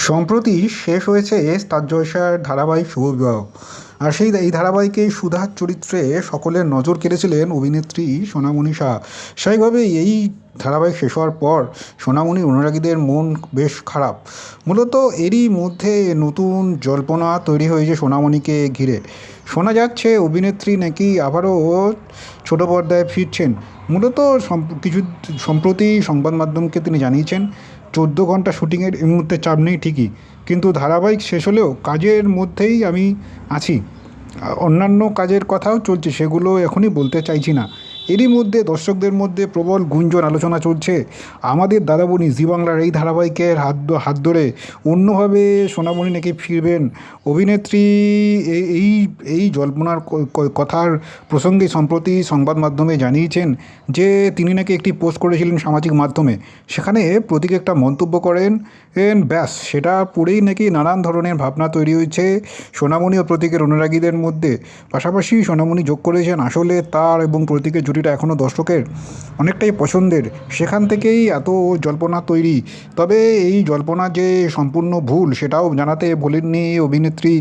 সম্প্রতি শেষ হয়েছে তার জলসার ধারাবাহিক শুভবিবাহ। আর এই ধারাবাহিকে সুধার চরিত্রে সকলের নজর কেড়েছিলেন অভিনেত্রী সোনামণি শাহ। স্বাভাবিকভাবেই এই ধারাবাহিক শেষ হওয়ার পর সোনামণির অনুরাগীদের মন বেশ খারাপ। মূলত এরই মধ্যে নতুন জল্পনা তৈরি হয়েছে সোনামণিকে ঘিরে। শোনা যাচ্ছে অভিনেত্রী নাকি আবারও ছোট পর্দায় ফিরছেন। মূলত কিছু সম্প্রতি সংবাদ মাধ্যমকে তিনি জানিয়েছেন 14 ঘন্টা শুটিংয়ের এই মুহূর্তে চাপ নেই ঠিকই, কিন্তু ধারাবাহিক শেষ হলেও কাজের মধ্যেই আমি আছি। অন্যান্য কাজের কথাও চলছে, সেগুলো এখনই বলতে চাইছি না। এরই মধ্যে দর্শকদের মধ্যে প্রবল গুঞ্জন আলোচনা চলছে আমাদের দাদামণি জি বাংলার এই ধারাবাহিকের হাত ধরে অন্যভাবে সোনামণি নাকি ফিরবেন। অভিনেত্রী এই এই এই জল্পনার কথার প্রসঙ্গে সম্প্রতি সংবাদ মাধ্যমে জানিয়েছেন যে তিনি নাকি একটি পোস্ট করেছিলেন সামাজিক মাধ্যমে। সেখানে প্রতীক একটা মন্তব্য করেন, ব্যাস সেটা পড়েই নাকি নানান ধরনের ভাবনা তৈরি হয়েছে সোনামণি ও প্রতীকের অনুরাগীদের মধ্যে। পাশাপাশি সোনামণি যোগ করেছেন আসলে তার এবং প্রতীকের জুটিটা এখনও দর্শকের অনেকটাই পছন্দের, সেখান থেকেই এত জল্পনা তৈরি। তবে এই জল্পনা যে সম্পূর্ণ ভুল সেটাও জানাতে ভোলেননি অভিনেত্রী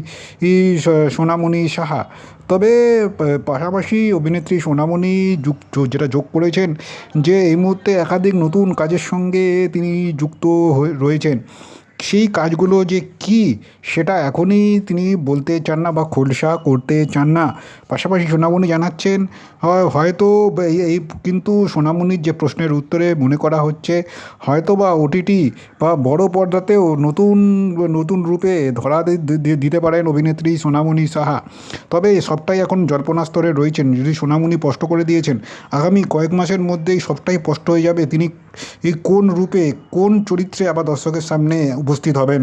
সোনামণি সাহা। তবে পাশাপাশি অভিনেত্রী সোনামণি যেটা যোগ করেছেন যে এই মুহূর্তে একাধিক নতুন কাজের সঙ্গে তিনি যুক্ত রয়েছেন। সেই কাজগুলো যে কী সেটা এখনই তিনি বলতে চান না বা খোলসা করতে চান না। পাশাপাশি সোনামণি জানাচ্ছেন হয়তো এই কিন্তু সোনামণির যে প্রশ্নের উত্তরে মনে করা হচ্ছে হয়তো বা ওটিটি বা বড় পর্দাতেও নতুন নতুন রূপে ধরা দিতে পারেন অভিনেত্রী সোনামণি সাহা। তবে সবটাই এখন জল্পনা স্তরে রয়েছেন। যদি সোনামণি স্পষ্ট করে দিয়েছেন আগামী কয়েক মাসের মধ্যেই সবটাই স্পষ্ট হয়ে যাবে তিনি কোন রূপে কোন চরিত্রে আবার দর্শকের সামনে উপস্থিত হবেন।